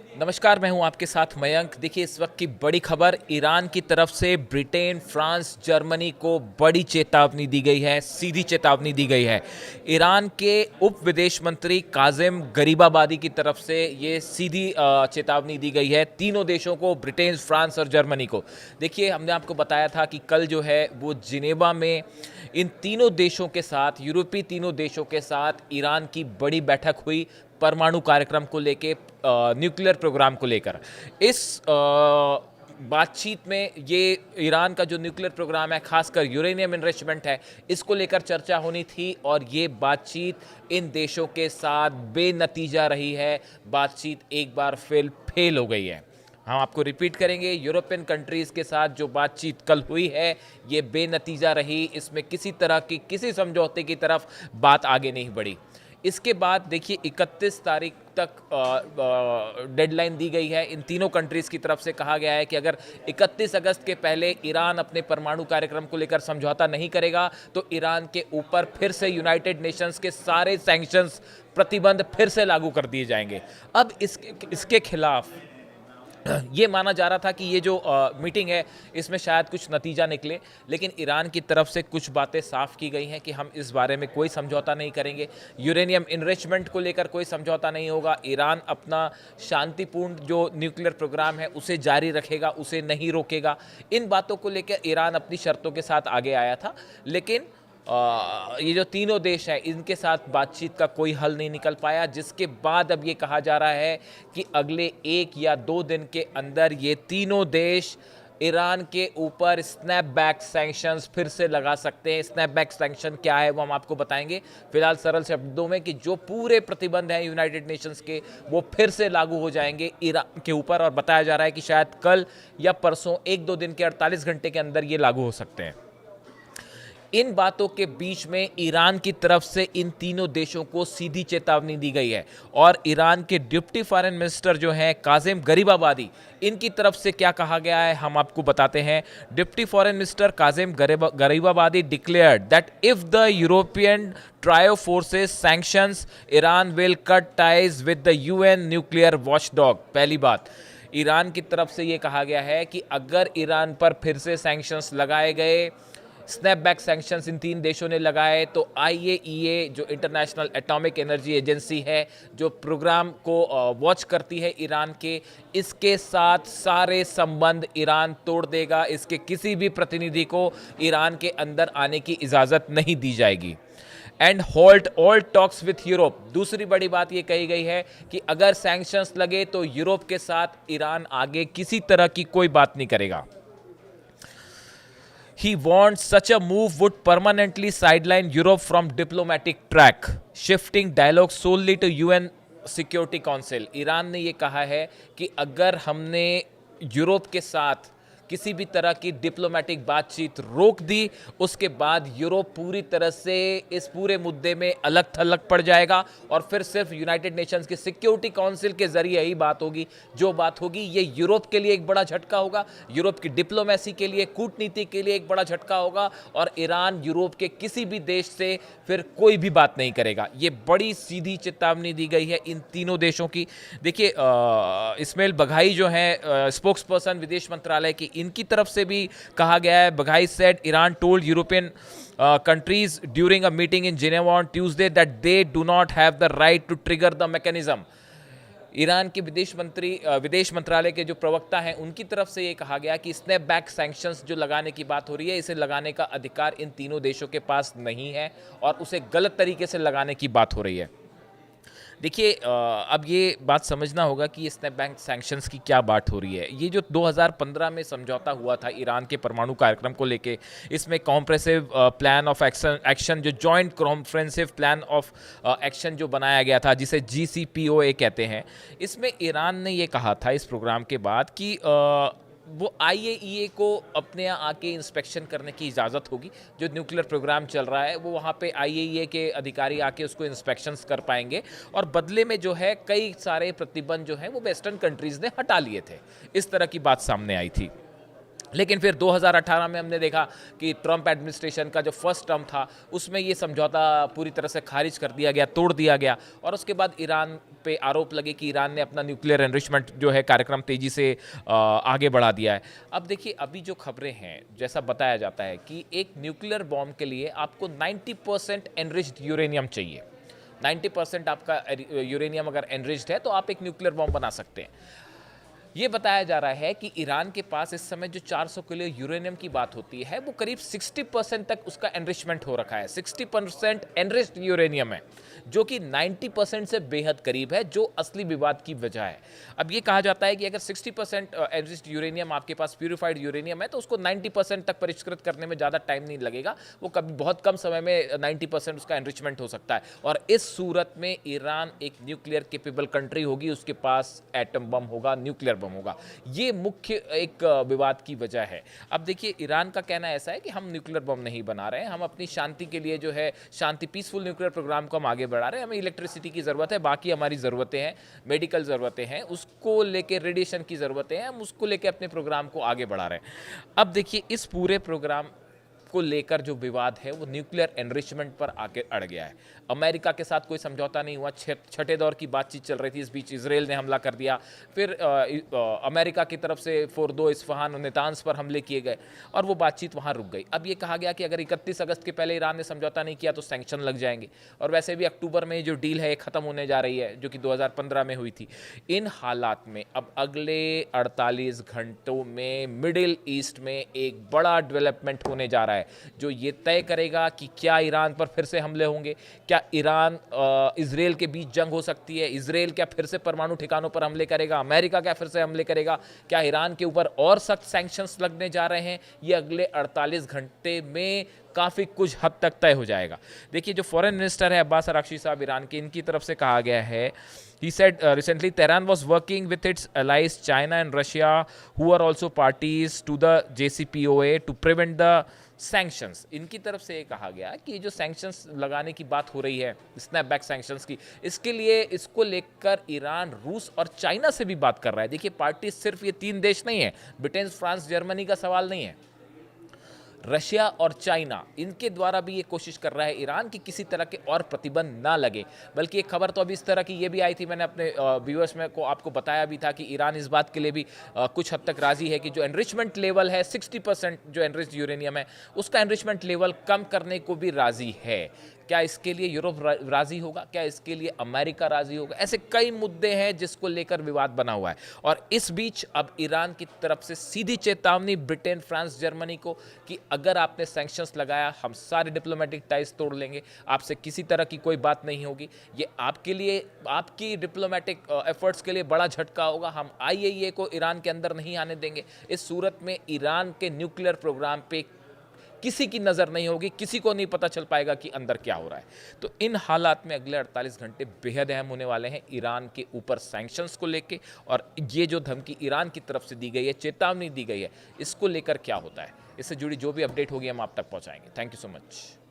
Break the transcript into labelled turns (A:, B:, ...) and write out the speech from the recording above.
A: नमस्कार, मैं हूं आपके साथ मयंक। देखिए, इस वक्त की बड़ी खबर, ईरान की तरफ से ब्रिटेन, फ्रांस, जर्मनी को बड़ी चेतावनी दी गई है, सीधी चेतावनी दी गई है। ईरान के उप विदेश मंत्री काजिम गरीबाबादी की तरफ से ये सीधी चेतावनी दी गई है तीनों देशों को, ब्रिटेन, फ्रांस और जर्मनी को। देखिए, हमने आपको बताया था कि कल जो है वो जिनेवा में इन तीनों देशों के साथ, यूरोपीय तीनों देशों के साथ ईरान की बड़ी बैठक हुई परमाणु कार्यक्रम को लेके, न्यूक्लियर प्रोग्राम को लेकर। इस बातचीत में ये ईरान का जो न्यूक्लियर प्रोग्राम है, खासकर यूरेनियम इनरिचमेंट है, इसको लेकर चर्चा होनी थी और ये बातचीत इन देशों के साथ बेनतीजा रही है। बातचीत एक बार फिर फेल हो गई है। हम आपको रिपीट करेंगे, यूरोपियन कंट्रीज़ के साथ जो बातचीत कल हुई है ये बेनतीजा रही। इसमें किसी तरह की किसी समझौते की तरफ बात आगे नहीं बढ़ी। इसके बाद देखिए, 31 तारीख तक डेडलाइन दी गई है। इन तीनों कंट्रीज़ की तरफ से कहा गया है कि अगर 31 अगस्त के पहले ईरान अपने परमाणु कार्यक्रम को लेकर समझौता नहीं करेगा तो ईरान के ऊपर फिर से यूनाइटेड नेशंस के सारे सैंक्शंस, प्रतिबंध फिर से लागू कर दिए जाएंगे। अब इसके खिलाफ ये माना जा रहा था कि ये जो मीटिंग है इसमें शायद कुछ नतीजा निकले, लेकिन ईरान की तरफ से कुछ बातें साफ की गई हैं कि हम इस बारे में कोई समझौता नहीं करेंगे, यूरेनियम इनरिचमेंट को लेकर कोई समझौता नहीं होगा, ईरान अपना शांतिपूर्ण जो न्यूक्लियर प्रोग्राम है उसे जारी रखेगा, उसे नहीं रोकेगा। इन बातों को लेकर ईरान अपनी शर्तों के साथ आगे आया था, लेकिन ये जो तीनों देश हैं इनके साथ बातचीत का कोई हल नहीं निकल पाया, जिसके बाद अब ये कहा जा रहा है कि अगले 1 या 2 दिन के अंदर ये तीनों देश ईरान के ऊपर स्नैपबैक सैंक्शंस फिर से लगा सकते हैं। स्नैपबैक सैंक्शन क्या है वो हम आपको बताएंगे। फिलहाल सरल शब्दों में कि जो पूरे प्रतिबंध हैं यूनाइटेड नेशंस के वो फिर से लागू हो जाएंगे ईरान के ऊपर, और बताया जा रहा है कि शायद कल या परसों 1-2 दिन के 48 घंटे के अंदर ये लागू हो सकते हैं। इन बातों के बीच में ईरान की तरफ से इन तीनों देशों को सीधी चेतावनी दी गई है, और ईरान के डिप्टी फॉरेन मिनिस्टर जो हैं काजिम गरीबाबादी, इनकी तरफ से क्या कहा गया है हम आपको बताते हैं। Deputy foreign minister Kazim Gharibabadi declared that if the European trio forces sanctions, Iran will cut ties with the UN nuclear watchdog. पहली बात, ईरान की तरफ से ये कहा गया है कि अगर ईरान पर फिर से सैंक्शंस लगाए गए, स्नैपबैक सैंक्शंस इन तीन देशों ने लगाए, तो आईएईए जो इंटरनेशनल एटॉमिक एनर्जी एजेंसी है, जो प्रोग्राम को वॉच करती है ईरान के, इसके साथ सारे संबंध ईरान तोड़ देगा। इसके किसी भी प्रतिनिधि को ईरान के अंदर आने की इजाज़त नहीं दी जाएगी। And hold all talks with Europe. दूसरी बड़ी बात ये कही गई है कि अगर सैंक्शंस लगे तो यूरोप के साथ ईरान आगे किसी तरह की कोई बात नहीं करेगा। He wants such a move would permanently sideline Europe from diplomatic track, shifting dialogue solely to UN Security Council। Iran ने ये कहा है कि अगर हमने यूरोप के साथ किसी भी तरह की डिप्लोमेटिक बातचीत रोक दी, उसके बाद यूरोप पूरी तरह से इस पूरे मुद्दे में अलग थलग पड़ जाएगा और फिर सिर्फ यूनाइटेड नेशंस के सिक्योरिटी काउंसिल के जरिए ही बात होगी। जो बात होगी ये यूरोप के लिए एक बड़ा झटका होगा, यूरोप की डिप्लोमेसी के लिए, कूटनीति के लिए एक बड़ा झटका होगा, और ईरान यूरोप के किसी भी देश से फिर कोई भी बात नहीं करेगा। ये बड़ी सीधी चेतावनी दी गई है इन तीनों देशों की। देखिए, इस्माइल बघाई जो है स्पोक्स पर्सन विदेश मंत्रालय की, इनकी तरफ से भी कहा गया है। बघाई said Iran told European countries during a meeting in Geneva on Tuesday that they do not have the right to trigger the mechanism। Iran के विदेश मंत्रालय के जो प्रवक्ता हैं उनकी तरफ से ये कहा गया कि स्नैपबैक सैंक्शंस जो लगाने की बात हो रही है, इसे लगाने का अधिकार इन तीनों देशों के पास नहीं है और उसे गलत तरीके से लगाने की बात हो रही है। देखिए, अब ये बात समझना होगा कि ये स्नैपबैक सैंक्शंस की क्या बात हो रही है। ये जो 2015 में समझौता हुआ था ईरान के परमाणु कार्यक्रम को लेके, इसमें कॉम्प्रेसिव प्लान ऑफ एक्शन जो joint comprehensive plan of action जो बनाया गया था, जिसे JCPOA कहते हैं, इसमें ईरान ने ये कहा था इस प्रोग्राम के बाद कि वो आईएईए को अपने यहाँ आके इंस्पेक्शन करने की इजाज़त होगी। जो न्यूक्लियर प्रोग्राम चल रहा है वो वहाँ पे आईएईए के अधिकारी आके उसको इंस्पेक्शंस कर पाएंगे, और बदले में जो है कई सारे प्रतिबंध जो हैं वो वेस्टर्न कंट्रीज़ ने हटा लिए थे। इस तरह की बात सामने आई थी। लेकिन फिर 2018 में हमने देखा कि ट्रंप एडमिनिस्ट्रेशन का जो फर्स्ट टर्म था उसमें ये समझौता पूरी तरह से खारिज कर दिया गया, तोड़ दिया गया, और उसके बाद ईरान पे आरोप लगे कि ईरान ने अपना न्यूक्लियर एनरिचमेंट जो है कार्यक्रम तेजी से आगे बढ़ा दिया है। अब देखिए, अभी जो खबरें हैं, जैसा बताया जाता है कि एक न्यूक्लियर बॉम्ब के लिए आपको 90% एनरिच्ड यूरेनियम चाहिए। 90% आपका यूरेनियम अगर एनरिच्ड है तो आप एक न्यूक्लियर बॉम्ब बना सकते हैं। ये बताया जा रहा है कि ईरान के पास इस समय जो 400 किलो यूरेनियम की बात होती है वो करीब 60% तक उसका एनरिचमेंट हो रखा है। 60% एनरिच्ड यूरेनियम है, जो कि 90% से बेहद करीब है, जो असली विवाद की वजह है। अब ये कहा जाता है कि अगर 60% एनरिच्ड यूरेनियम आपके पास प्यूरिफाइड यूरेनियम है तो उसको 90% तक परिष्कृत करने में ज़्यादा टाइम नहीं लगेगा, वो कभी बहुत कम समय में 90% उसका एनरिचमेंट हो सकता है। और इस सूरत में ईरान एक न्यूक्लियर केपेबल कंट्री होगी, उसके पास एटम बम होगा, न्यूक्लियर बम होगा। ये मुख्य एक विवाद की वजह है। अब देखिए, ईरान का कहना ऐसा है कि हम न्यूक्लियर बम नहीं बना रहे हैं, हम अपनी शांति के लिए जो है शांति पीसफुल न्यूक्लियर प्रोग्राम को हम आगे बढ़ा रहे हैं, हमें इलेक्ट्रिसिटी की ज़रूरत है, बाकी हमारी ज़रूरतें हैं, मेडिकल ज़रूरतें हैं, उसको लेके रेडिएशन की ज़रूरतें हैं, हम उसको लेके अपने प्रोग्राम को आगे बढ़ा रहे हैं। अब देखिए, इस पूरे प्रोग्राम को लेकर जो विवाद है वो न्यूक्लियर एनरिचमेंट पर आके अड़ गया है। अमेरिका के साथ कोई समझौता नहीं हुआ, छठे दौर की बातचीत चल रही थी, इस बीच इजराइल ने हमला कर दिया, फिर अमेरिका की तरफ से फोर्दो, इस्फहान और नेतान्स पर हमले किए गए और वो बातचीत वहाँ रुक गई। अब ये कहा गया कि अगर 31 अगस्त के पहले ईरान ने समझौता नहीं किया तो सैंक्शन लग जाएंगे, और वैसे भी अक्टूबर में जो डील है ख़त्म होने जा रही है, जो कि 2015 में हुई थी। इन हालात में अब अगले 48 घंटों में मिडिल ईस्ट में एक बड़ा डेवलपमेंट होने जा रहा है, जो ये तय करेगा कि क्या ईरान पर फिर से हमले होंगे, क्या ईरान इजराइल के बीच जंग हो सकती है, इजराइल क्या फिर से परमाणु ठिकानों पर हमले करेगा, अमेरिका क्या फिर से हमले करेगा, क्या ईरान के ऊपर और सख्त सैंक्शंस लगने जा रहे हैं, ये अगले 48 घंटे में काफ़ी कुछ हद तक तय हो जाएगा। देखिए, जो फॉरेन मिनिस्टर है अब्बास अराक्ची साहब ईरान के, इनकी तरफ से कहा गया है, he said recently Tehran was working with its allies China and Russia, who are also parties to the JCPOA, to prevent the sanctions. इनकी तरफ से ये कहा गया कि जो सैंक्शंस लगाने की बात हो रही है, स्नैपबैक सैंक्शंस की, इसके लिए इसको लेकर ईरान, रूस और चाइना से भी बात कर रहा है। देखिए, पार्टी सिर्फ ये 3 देश नहीं है, ब्रिटेन, फ्रांस, जर्मनी का सवाल नहीं है, रशिया और चाइना, इनके द्वारा भी ये कोशिश कर रहा है ईरान की किसी तरह के और प्रतिबंध ना लगे। बल्कि एक खबर तो अभी इस तरह की ये भी आई थी, मैंने अपने व्यूअर्स में को आपको बताया भी था कि ईरान इस बात के लिए भी कुछ हद तक राजी है कि जो एनरिचमेंट लेवल है 60% जो एनरिच्ड यूरेनियम है उसका एनरिचमेंट लेवल कम करने को भी राजी है। क्या इसके लिए यूरोप राजी होगा, क्या इसके लिए अमेरिका राजी होगा? ऐसे कई मुद्दे हैं जिसको लेकर विवाद बना हुआ है। और इस बीच अब ईरान की तरफ से सीधी चेतावनी ब्रिटेन, फ्रांस, जर्मनी को कि अगर आपने सैंक्शंस लगाया, हम सारे डिप्लोमेटिक टाइज तोड़ लेंगे, आपसे किसी तरह की कोई बात नहीं होगी। ये आपके लिए, आपकी डिप्लोमेटिक एफर्ट्स के लिए बड़ा झटका होगा। हम IAEA को ईरान के अंदर नहीं आने देंगे। इस सूरत में ईरान के न्यूक्लियर प्रोग्राम पे किसी की नज़र नहीं होगी, किसी को नहीं पता चल पाएगा कि अंदर क्या हो रहा है। तो इन हालात में अगले 48 घंटे बेहद अहम होने वाले हैं ईरान के ऊपर सैंक्शंस को लेके, और ये जो धमकी ईरान की तरफ से दी गई है, चेतावनी दी गई है, इसको लेकर क्या होता है, इससे जुड़ी जो भी अपडेट होगी हम आप तक पहुंचाएंगे। Thank you so much.